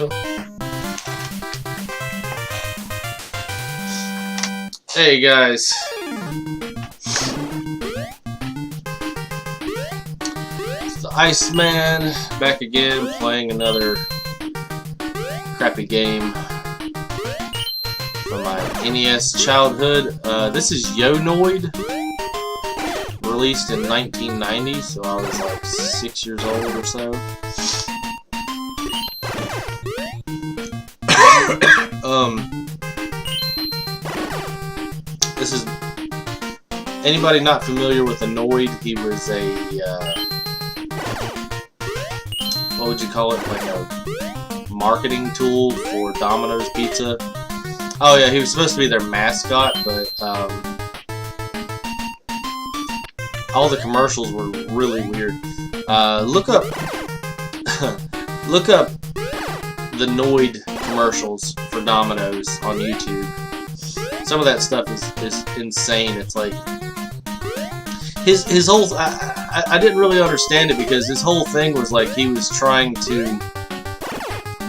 Hey guys. It's the Iceman back again playing another crappy game from my NES childhood. This is Noid, released in 1990, so I was like 6 years old or so. This is anybody not familiar with a Noid. He was a what would you call it? Like a marketing tool for Domino's Pizza. Oh yeah, he was supposed to be their mascot, but all the commercials were really weird. Look up look up the Noid commercials for Domino's on YouTube. Some of that stuff is insane. It's like his whole I didn't really understand it because his whole thing was like he was trying to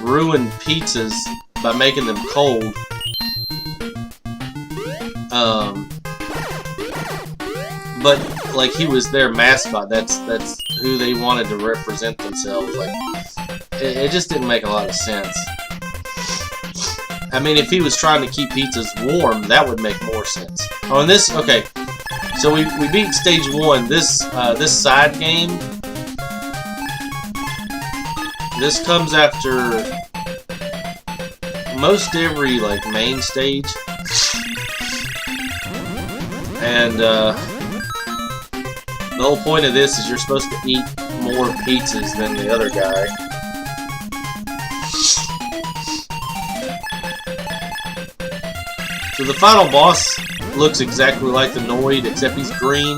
ruin pizzas by making them cold. But like he was their mascot. That's who they wanted to represent themselves. Like it just didn't make a lot of sense. I mean, if he was trying to keep pizzas warm, that would make more sense. Oh, and this, okay. So we beat stage 1. This side game, this comes after most every like main stage, and the whole point of this is you're supposed to eat more pizzas than the other guy. So the final boss looks exactly like the Noid, except he's green,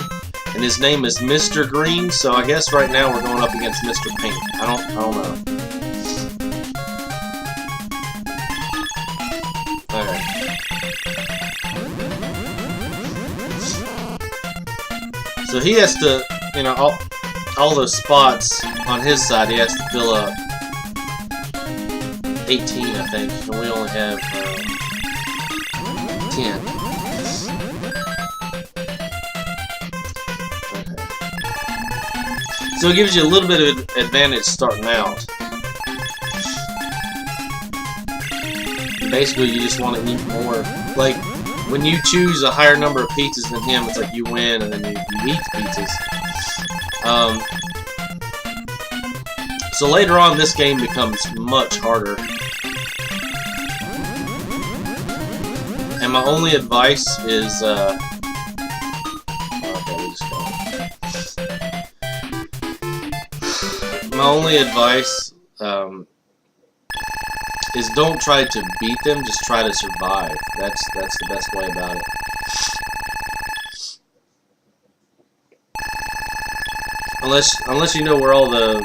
and his name is Mr. Green. So I guess right now we're going up against Mr. Pink. I don't know. Okay. So he has to, you know, all those spots on his side, he has to fill up 18, I think, and we only have 10. Okay. So it gives you a little bit of advantage starting out. Basically, you just want to eat more. Like, when you choose a higher number of pizzas than him, it's like you win, and then you eat pizzas. So later on, this game becomes much harder. And my only advice is, okay, we just go. My only advice, is don't try to beat them, just try to survive. That's the best way about it. Unless you know where all the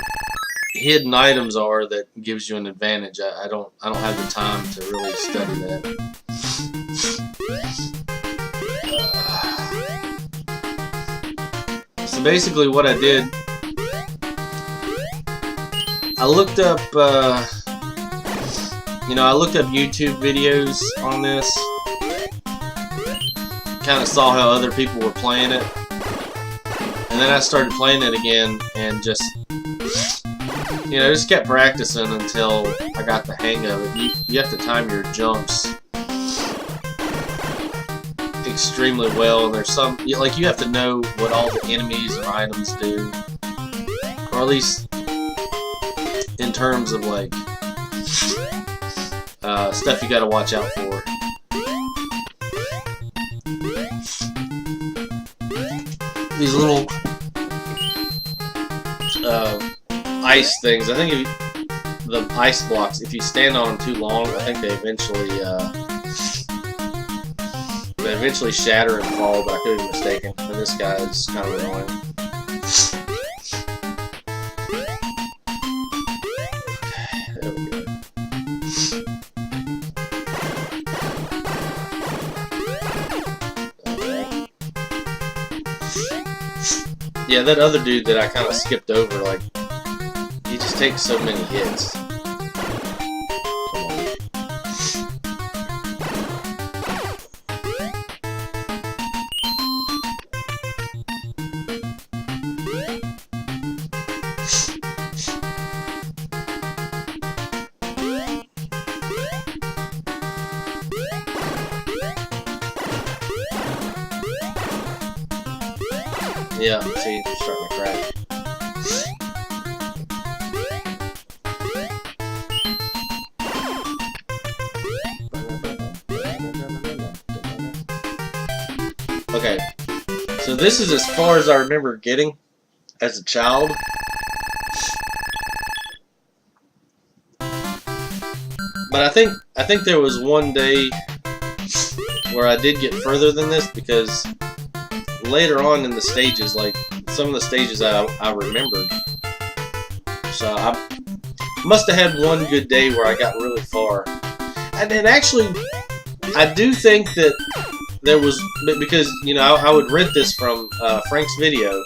hidden items are that gives you an advantage. I don't have the time to really study that. So basically what I did, I looked up YouTube videos on this, kind of saw how other people were playing it, and then I started playing it again and just kept practicing until I got the hang of it. You have to time your jumps extremely well, and there's some, like, you have to know what all the enemies and items do, or at least in terms of like stuff you gotta watch out for. These little ice things, I think the ice blocks, if you stand on them too long, I think they eventually shatter and fall, but I could be mistaken. And this guy is kind of annoying. There we go. Yeah, that other dude that I kind of skipped over, like, he just takes so many hits. Yeah, see, it's starting to crash. Okay, so this is as far as I remember getting as a child. But I think there was one day where I did get further than this, because later on in the stages, like some of the stages I remembered. So I must have had one good day where I got really far. And then actually, I do think that there was, because, you know, I would rent this from Frank's video.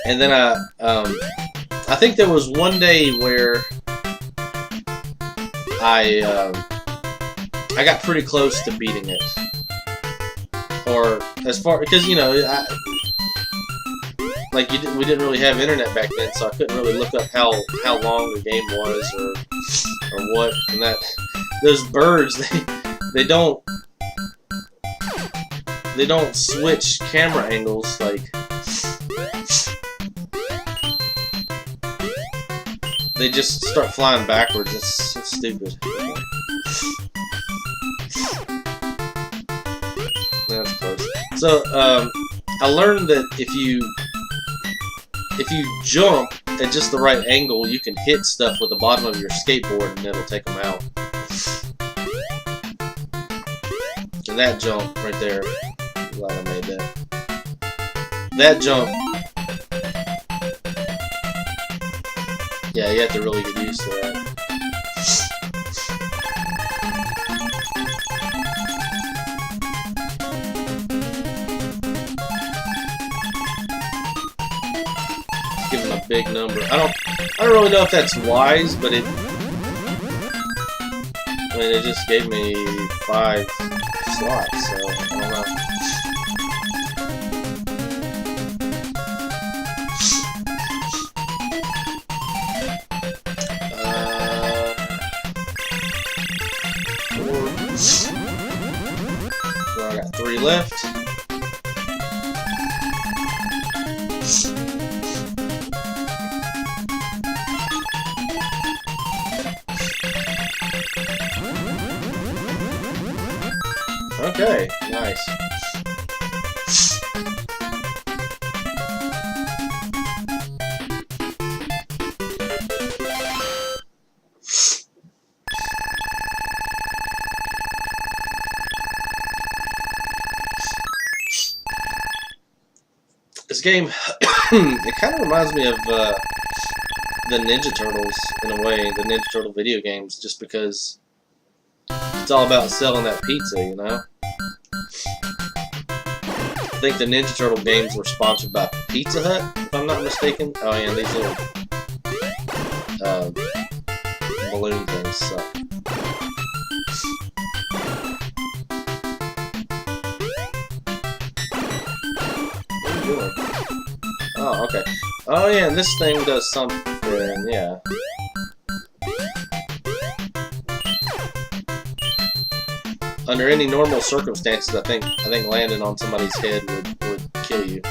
And then I think there was one day where I got pretty close to beating it, or as far, because, you know, we didn't really have internet back then, so I couldn't really look up how long the game was or what. And that those birds, they don't switch camera angles, like they just start flying backwards. It's so stupid. That's close. So I learned that if you jump at just the right angle, you can hit stuff with the bottom of your skateboard and it'll take them out. And that jump right there, I'm glad I made that. That jump, yeah, you have to really get used to that. Give him a big number. I don't really know if that's wise, but it just gave me 5 slots, so I don't know. So I got 3 left. Okay, nice. This game, it kind of reminds me of the Ninja Turtles in a way, the Ninja Turtle video games, just because it's all about selling that pizza, you know? I think the Ninja Turtle games were sponsored by Pizza Hut, if I'm not mistaken. Oh yeah, these little balloon things suck. What are you doing? Oh, okay. Oh yeah, and this thing does something, yeah. Under any normal circumstances, I think landing on somebody's head would kill you.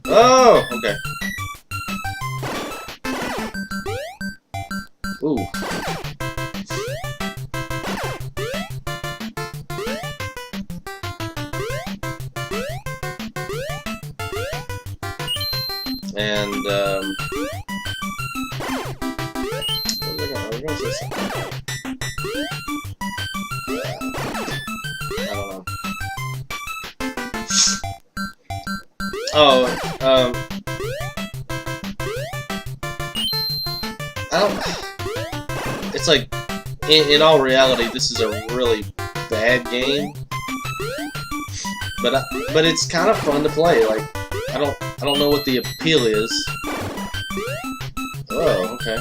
Oh, okay. Ooh. And, what was I gonna say something? I don't know. Oh, I don't, it's like, in all reality, this is a really bad game, but it's kind of fun to play. Like, I don't know what the appeal is. Oh, okay.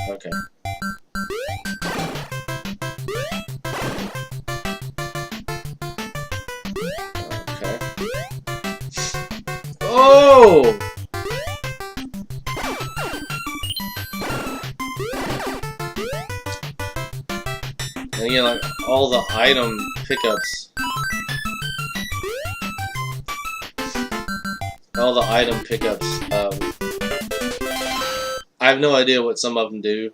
Okay. Okay. Oh! all the item pickups. All the item pickups. I have no idea what some of them do.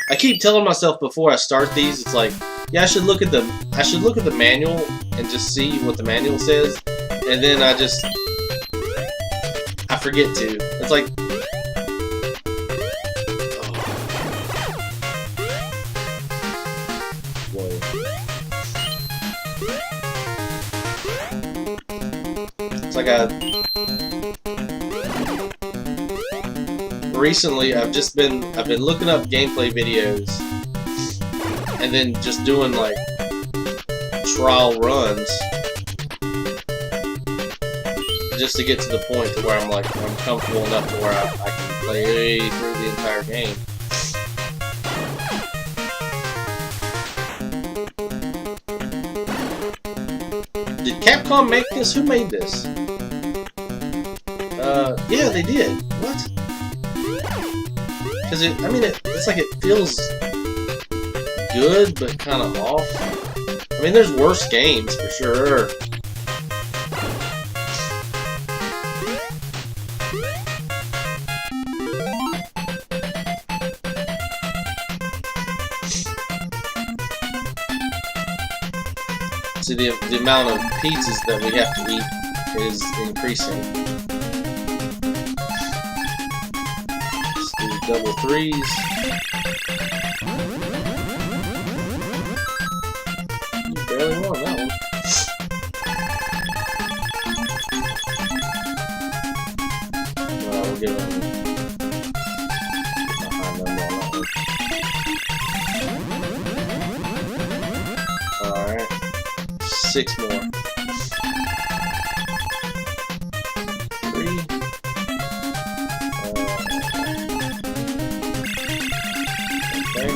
I keep telling myself before I start these, it's like, yeah, I should look at the manual and just see what the manual says, and then I forget to. It's like, it's like recently I've been looking up gameplay videos and then just doing like trial runs just to get to the point to where I'm comfortable enough to where I can play through the entire game. Did Capcom make this? Who made this? Yeah, they did. What? Because it's like it feels good, but kind of off. I mean, there's worse games for sure. See, the amount of pizzas that we have to eat is increasing. Let's do double threes. You barely won that one. Well, we'll give him a high number on that one. Alright. 6 more. 3. Okay.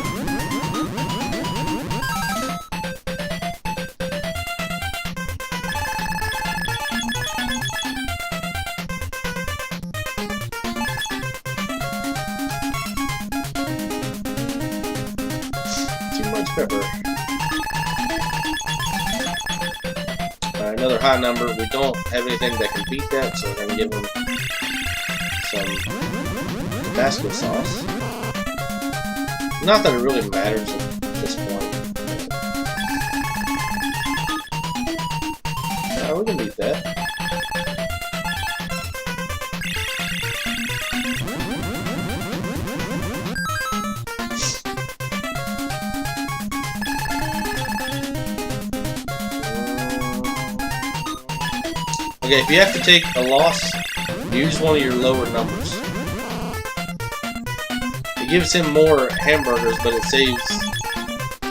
Too much pepper. Another high number. We don't have anything that can beat that, so we're going to give them some Tabasco sauce. Not that it really matters at this point. Yeah, we can beat that. Okay, if you have to take a loss, use one of your lower numbers. It gives him more hamburgers, but it saves,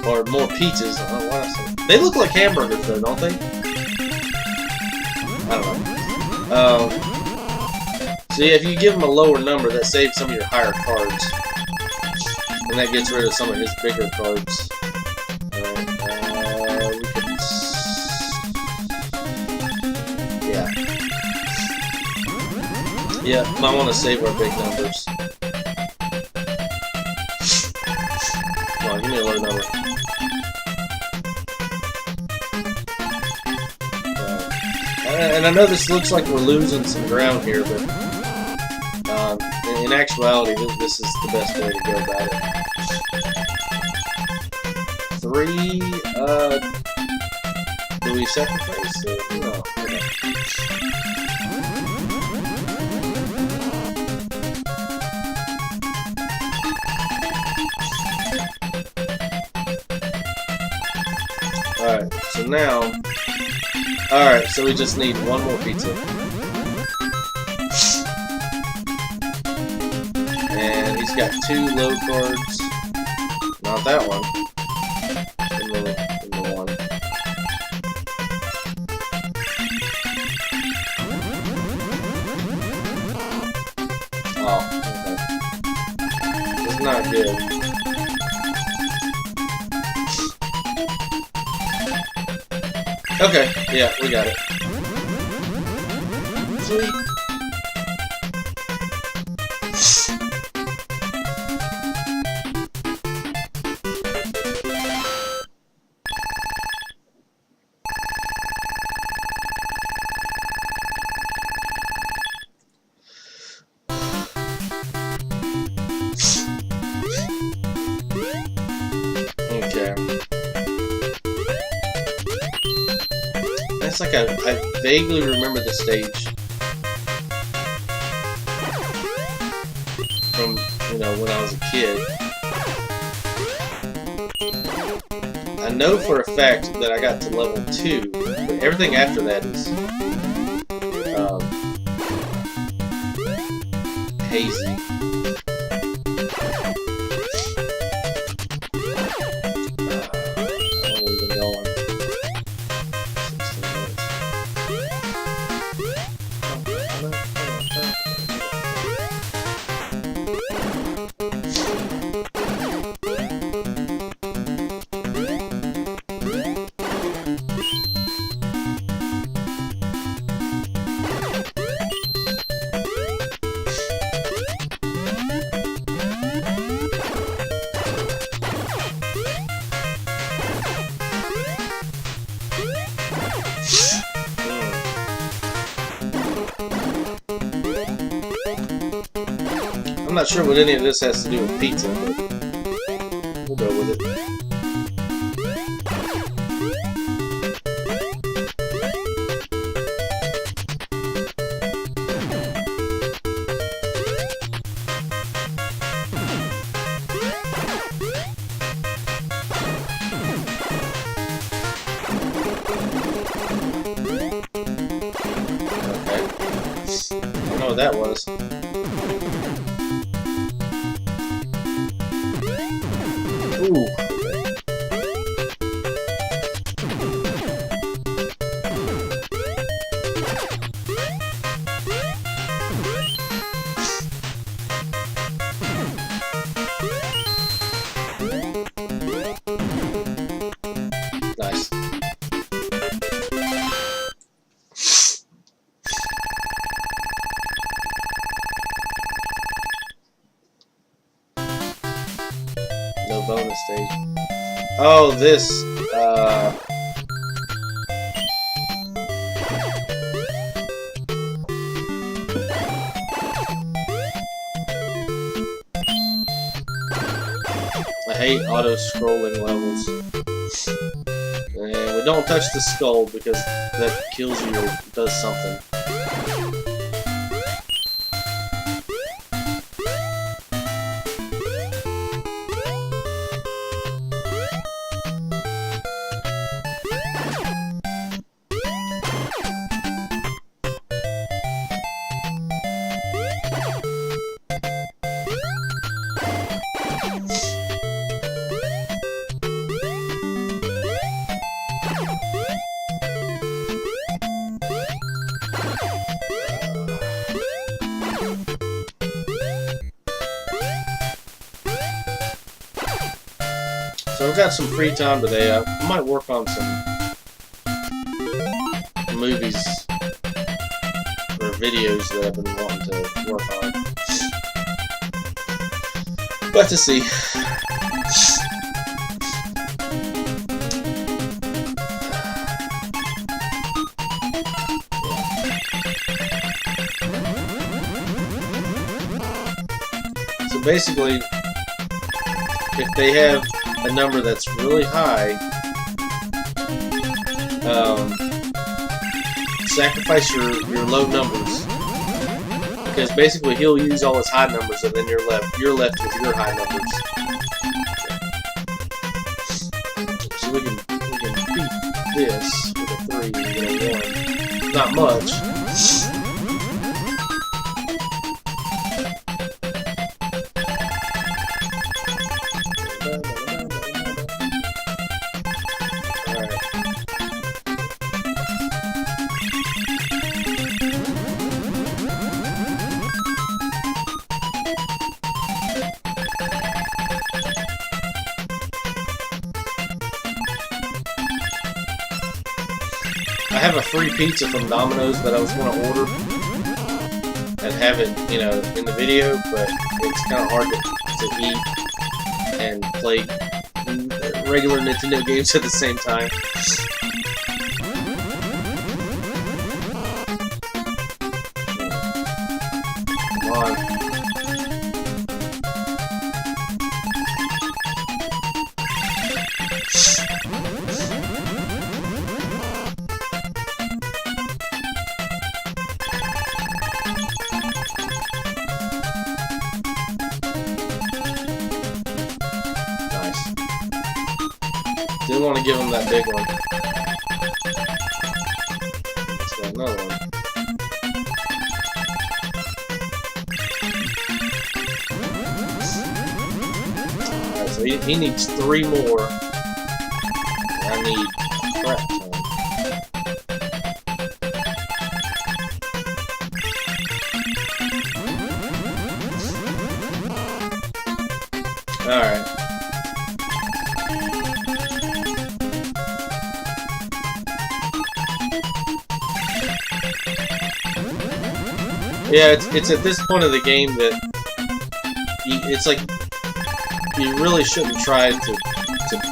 or more pizzas. I don't know what I said. They look like hamburgers though, don't they? I don't know. So yeah, if you give him a lower number, that saves some of your higher cards. And that gets rid of some of his bigger cards. Yeah, might want to save our big numbers. Come on, give me a low number. And I know this looks like we're losing some ground here, but in actuality, this is the best way to go about it. 3, do we sacrifice it? No. Okay. Alright, so now... Alright, so we just need one more pizza. And he's got 2 low cards. Not that one. Give me one. Oh, okay. It's not good. Okay, yeah, we got it. Sweet. It's like I vaguely remember the stage from, you know, when I was a kid. I know for a fact that I got to level 2, but everything after that is hazy. I'm not sure what any of this has to do with pizza, but we'll go with it. Okay. I don't know what that was. Ooh. Nice. No bonus stage. Oh, this, I hate auto-scrolling levels. And we don't touch the skull because that kills you or does something. So I've got some free time today. I might work on some movies or videos that I've been wanting to work on. But to see. So basically, if they have a number that's really high, sacrifice your low numbers, because basically he'll use all his high numbers and then you're left with your high numbers. So we can beat this with a 3 and a 1. Not much. I have a free pizza from Domino's that I was going to order and have it, you know, in the video, but it's kind of hard to eat and play regular Nintendo games at the same time. Come on. Didn't want to give him that big one. Let's go another one. Alright, so he needs 3 more. I need crap ton. Alright. Yeah, it's at this point of the game that it's like you really shouldn't try to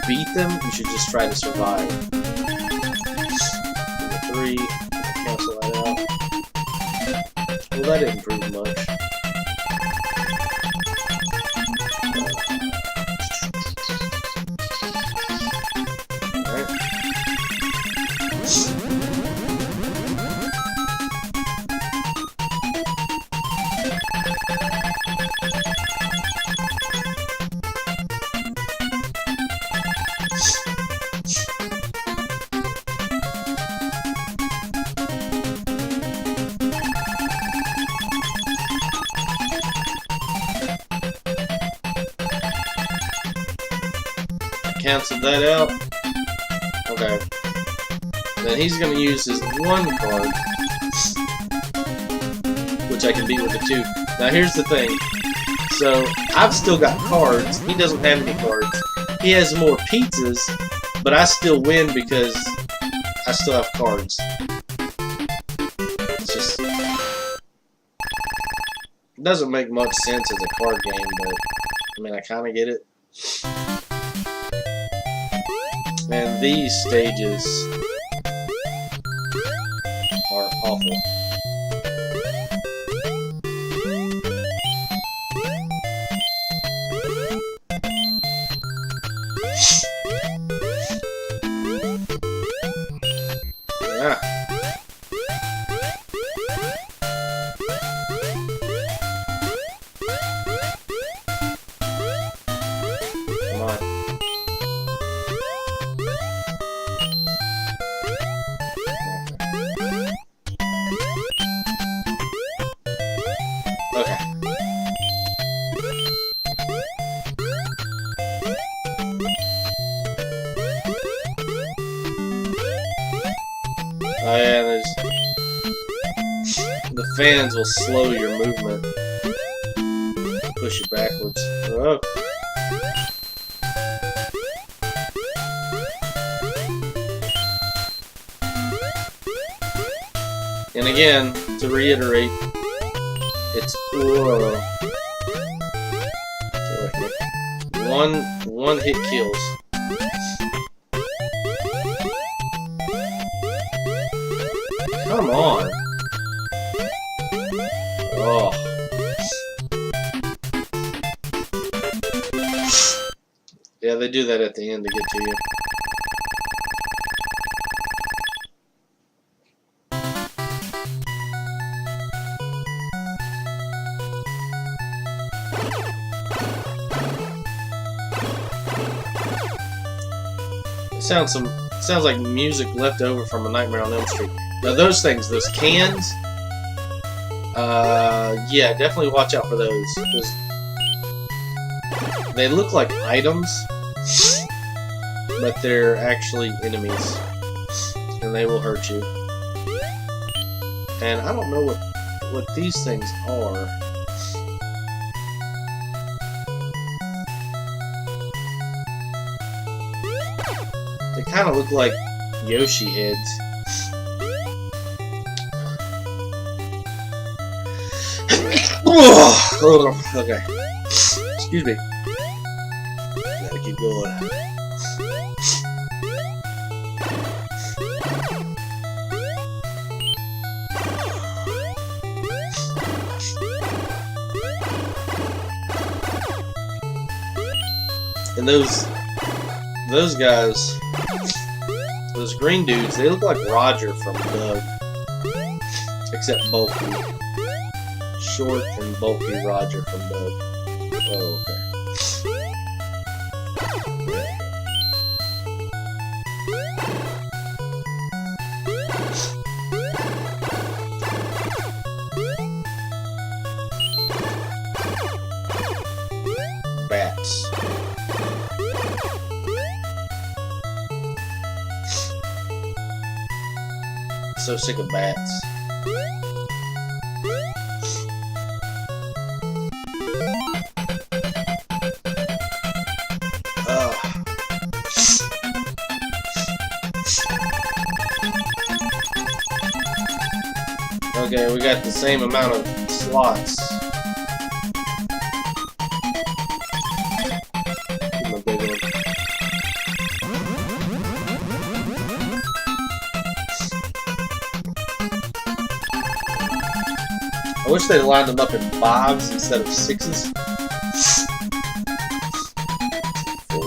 beat them. You should just try to survive. 3, cancel that out. Well, that didn't improve much. Canceled that out. Okay. Then he's going to use his 1 card, which I can beat with a 2. Now here's the thing. So, I've still got cards. He doesn't have any cards. He has more pizzas, but I still win because I still have cards. It's just... it doesn't make much sense as a card game, but I mean, I kind of get it. And these stages are awful. Ah. Come on. Okay. Oh yeah, the fans will slow your movement, push you backwards. Oh. And again, to reiterate, it's one hit kills. Come on. Oh. Yeah, they do that at the end to get to you. Sounds like music left over from A Nightmare on Elm Street. Now those things, those cans, yeah, definitely watch out for those. They look like items, but they're actually enemies, and they will hurt you. And I don't know what these things are. They kind of look like Yoshi heads. Okay. Excuse me. Gotta keep going. And those guys, those green dudes, they look like Roger from Doug, except bulky. Short and bulky Roger from Doug. Oh, okay. Bats. So sick of bats. Okay, we got the same amount of slots. Give him a big one. I wish they lined them up in 5s instead of 6s. 4,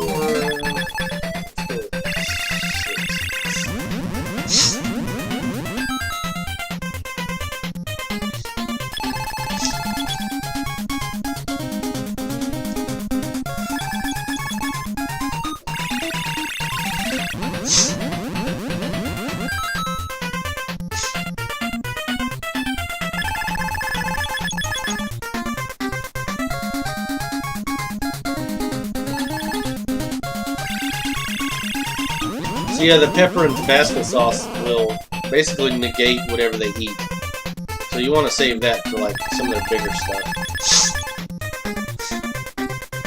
6. So yeah, the pepper and Tabasco sauce will basically negate whatever they eat. So you want to save that for like some of their bigger stuff.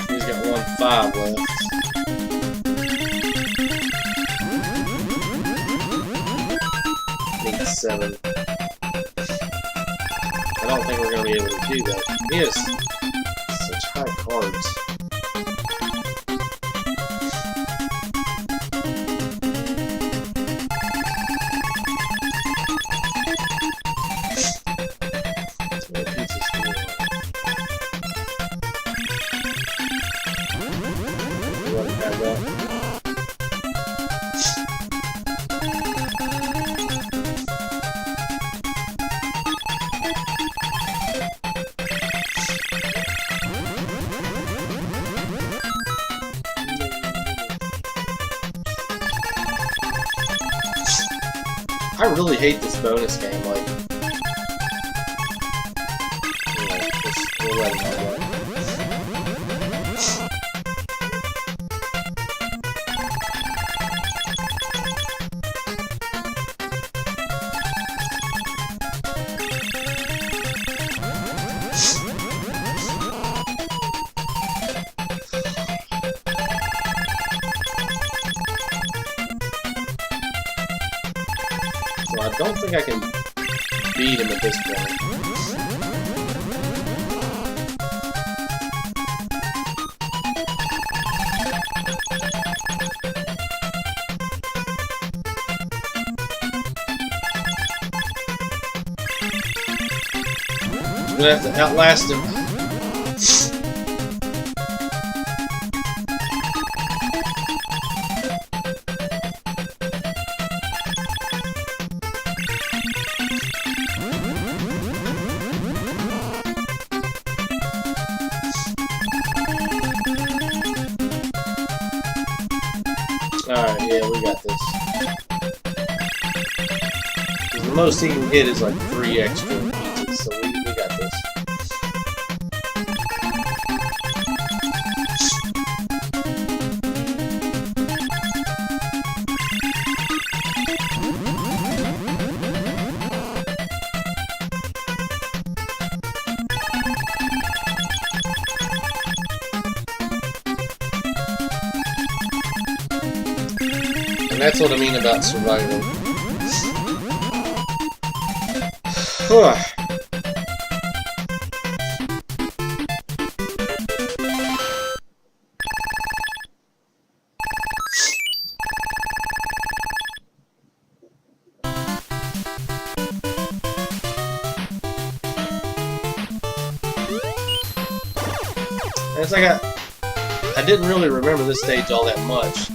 He's got 1-5 left. Need 7. I don't think we're going to be able to do that. He has such high cards. I really hate this bonus game, like, we'll let it go. So I don't think I can beat him at this point. I'm gonna have to outlast him. Alright, yeah, we got this. The most he can get is like 3 extra pizzas, so we got this. And that's what I mean about survival. And it's like I didn't really remember this stage all that much.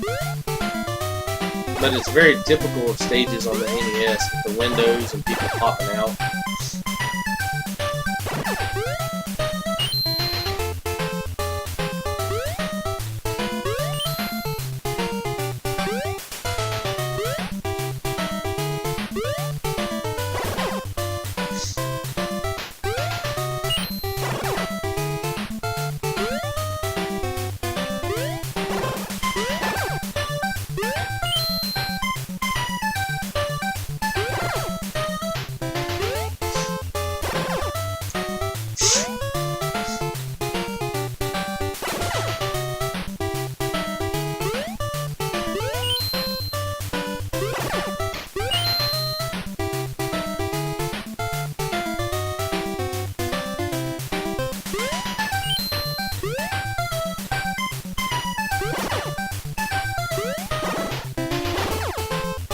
But it's very typical of stages on the NES with the windows and people popping out.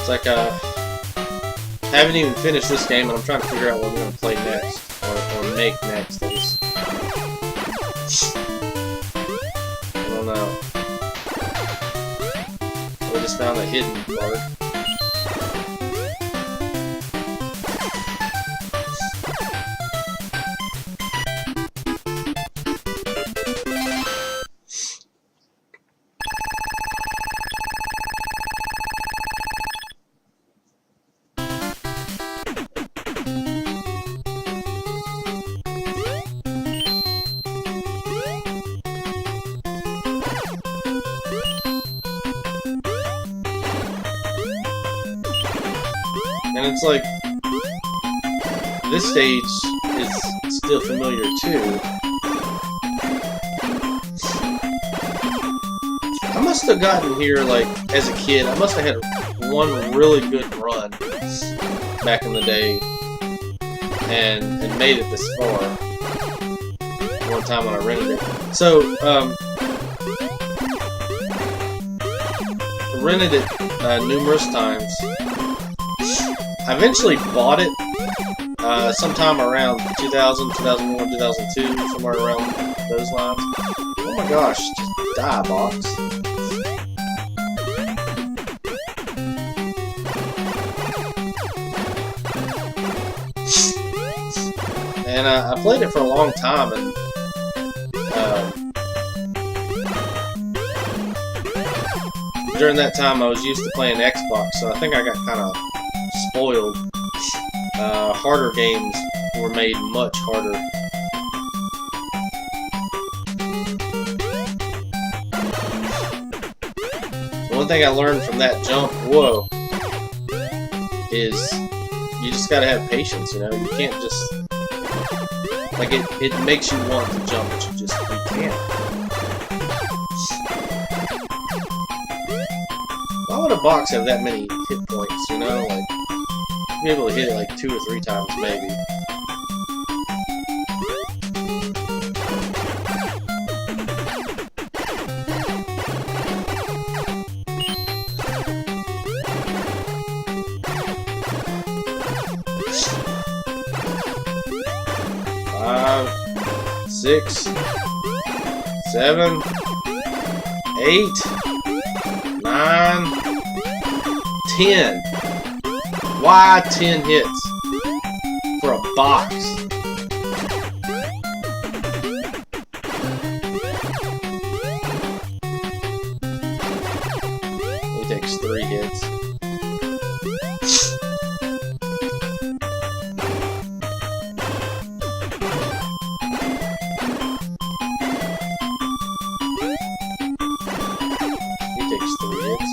It's like haven't even finished this game, and I'm trying to figure out what I'm going to play next, or make next. I don't know. We just found a hidden part. And it's like, this stage is still familiar too. I must have gotten here, like, as a kid, I must have had one really good run back in the day and made it this far. One time when I rented it. So, rented it numerous times. I eventually bought it sometime around 2000, 2001, 2002, somewhere around those lines. Oh my gosh, just die, box. And I played it for a long time, and during that time I was used to playing Xbox, so I think I got kind of spoiled. Harder games were made much harder. One thing I learned from that jump, whoa, is you just gotta have patience, you know? You can't just, like, it makes you want to jump, but you can't. Why would a box have that many hit points, you know? Like, be able to hit it like 2 or 3 times, maybe. Five, 6, 7, 8, 9, 10. Why 10 hits for a box? He takes 3 hits. He takes 3 hits.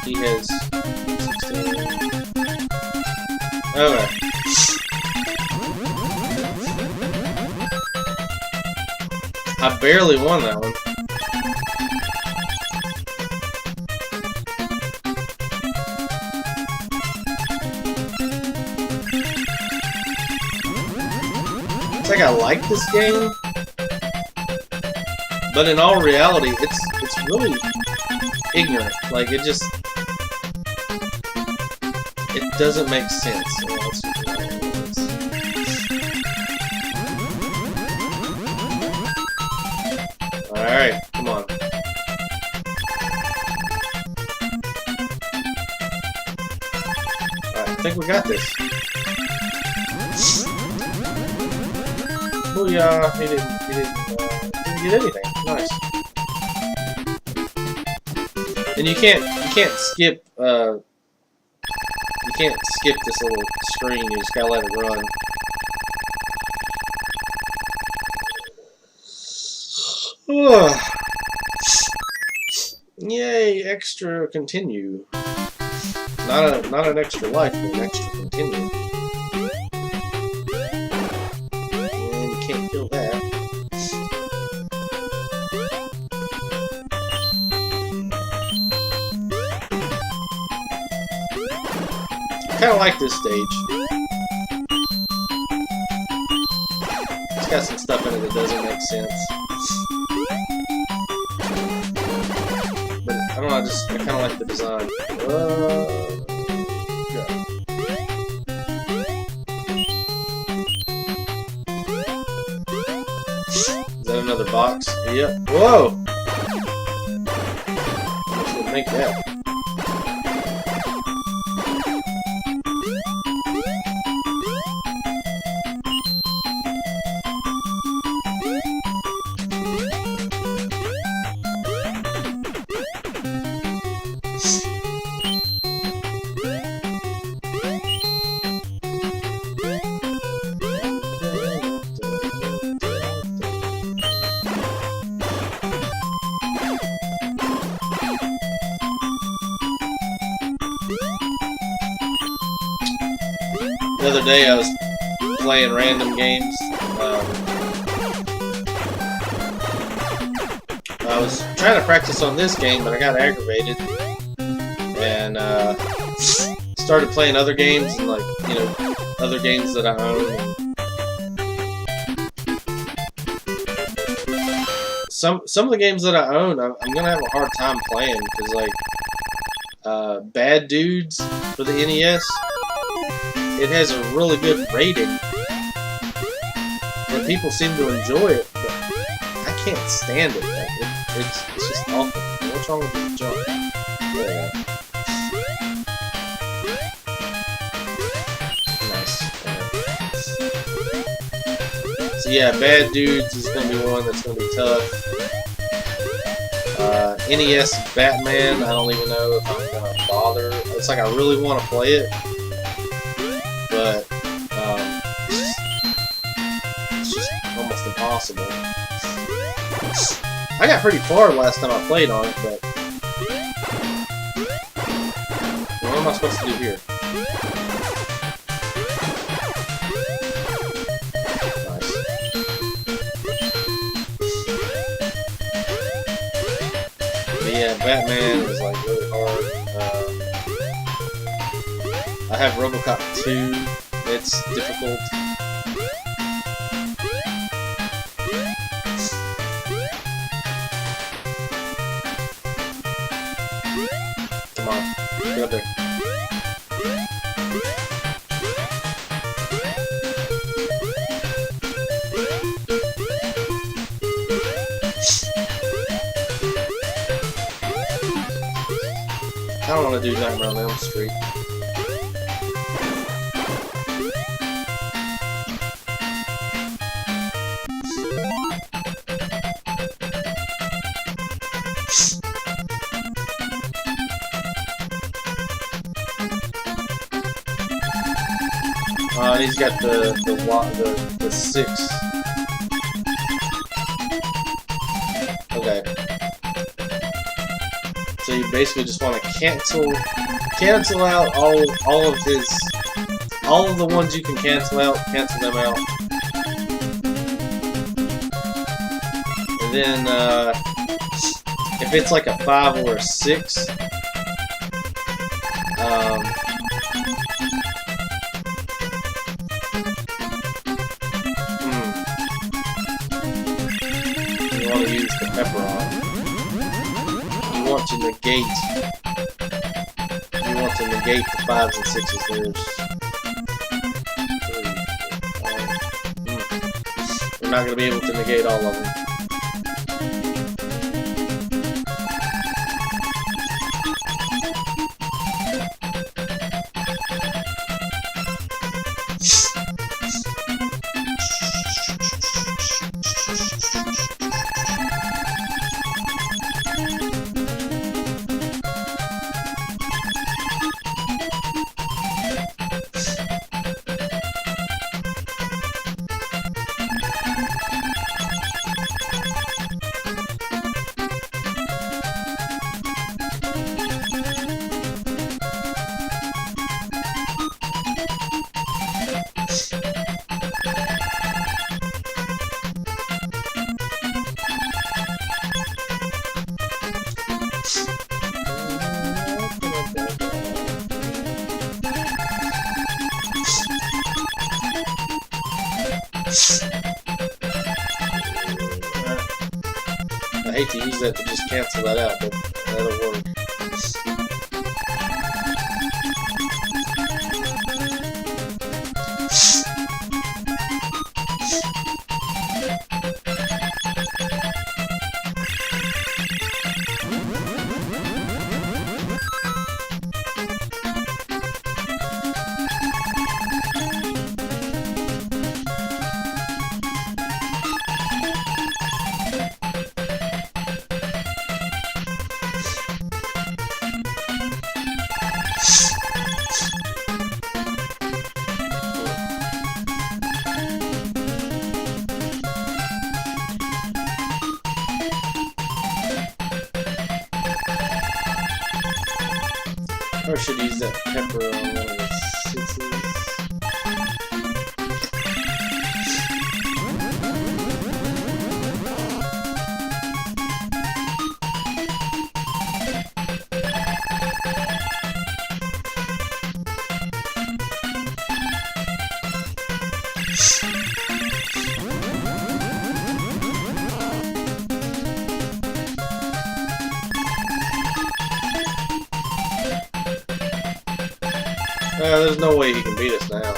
He has 16. Okay. I barely won that one. It's like I like this game, but in all reality, it's really ignorant. Like, it doesn't make sense. Alright, come on. Alright, I think we got this. Booyah! He didn't get anything. Nice. And you can't skip this little screen. You just gotta let it run. Yay! Extra continue. Not an extra life, but an extra continue. And you can't kill that. I kind of like this stage. got some stuff in it that doesn't make sense. But I don't know, I kind of like the design. Yeah. Is that another box? Yep. Whoa! I should make that. The other day I was playing random games. I was trying to practice on this game, but I got aggravated and started playing other games and, like, you know, other games that I own. And some of the games that I own, I'm gonna have a hard time playing because, like, Bad Dudes for the NES. It has a really good rating, and people seem to enjoy it, but I can't stand it. Like, it's just awful. What's wrong with this jump? Yeah. Nice. So yeah, Bad Dudes is going to be one that's going to be tough. NES Batman, I don't even know if I'm going to bother. It's like I really want to play it. But it's just almost impossible. I got pretty far last time I played on it, but what am I supposed to do here? Nice. But yeah, Batman is like really hard. I have RoboCop 2. It's difficult. Come on, get up there. I don't want to do Nightmare on Elm Street. He's got the 6. Okay. So you basically just want to cancel out all of the ones you can cancel them out. And then if it's like a 5 or a 6, you want to use the pepper on. You want to negate the 5s and 6s. We're not going to be able to negate all of them. hate to use that to just cancel that out, but that'll work. Or should use that pepper on one of the sixes. There's no way he can beat us now.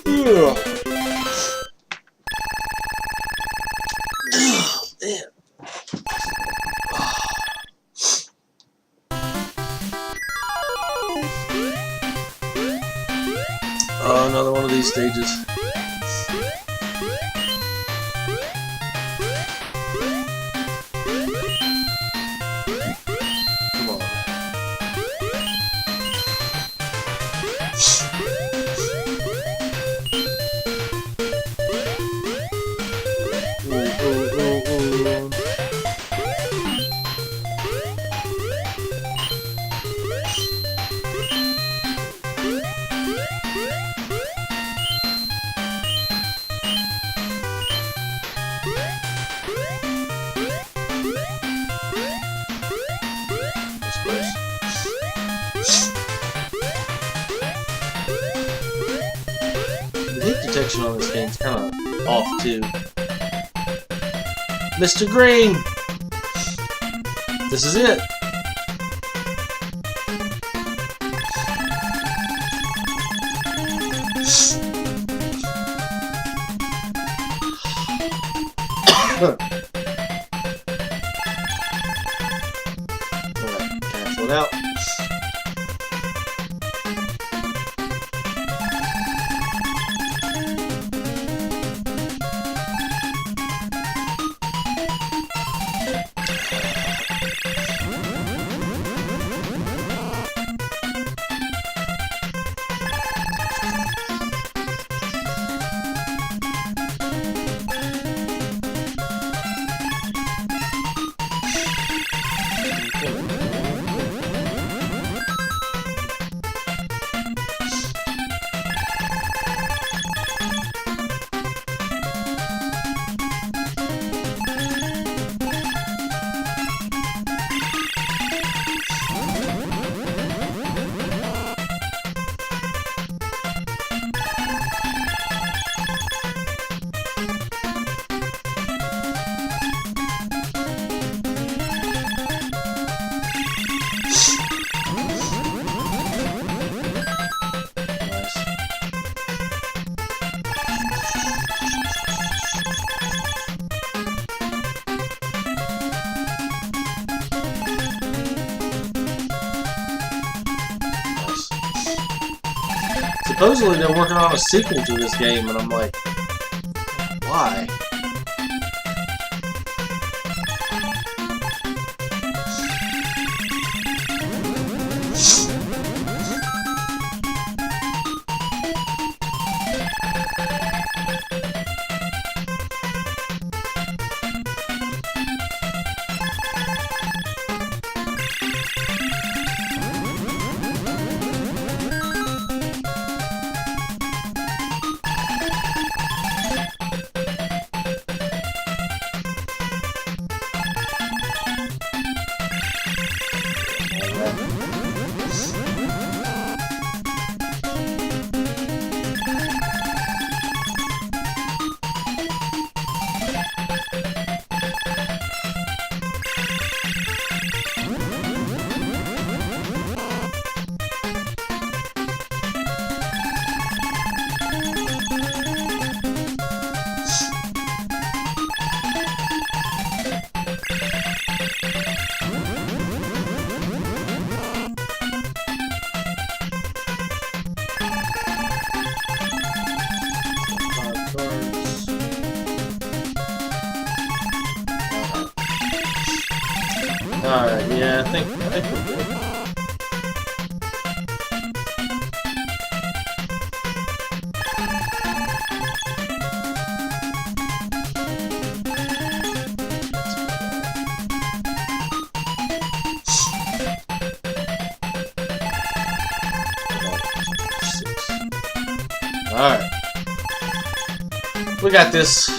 Ugh. Another one of these stages. Come on. The hit detection on this game's kind of off too. Mr. Green! This is it! Alright, cancel it out. Supposedly they're working on a sequel to this game, and I'm like, why? Alright, yeah, I think we're good. Alright. We got this.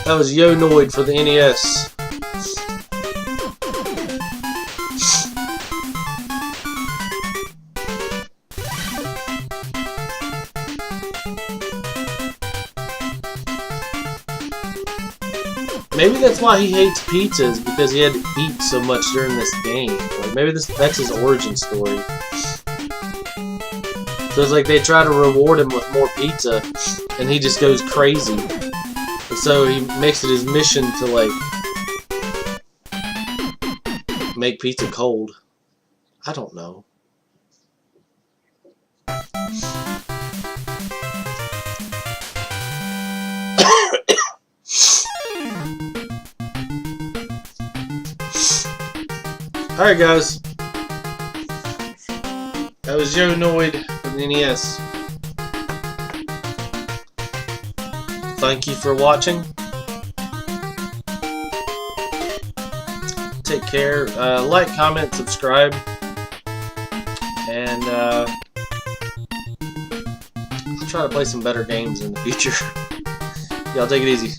That was Noid for the NES. Maybe that's why he hates pizzas, because he had to eat so much during this game. Like maybe that's his origin story. So it's like they try to reward him with more pizza, and he just goes crazy. And so he makes it his mission to, like, make pizza cold. I don't know. Alright guys, that was Noid from the NES. Thank you for watching. Take care. Like, comment, subscribe, and I'll try to play some better games in the future. Y'all take it easy.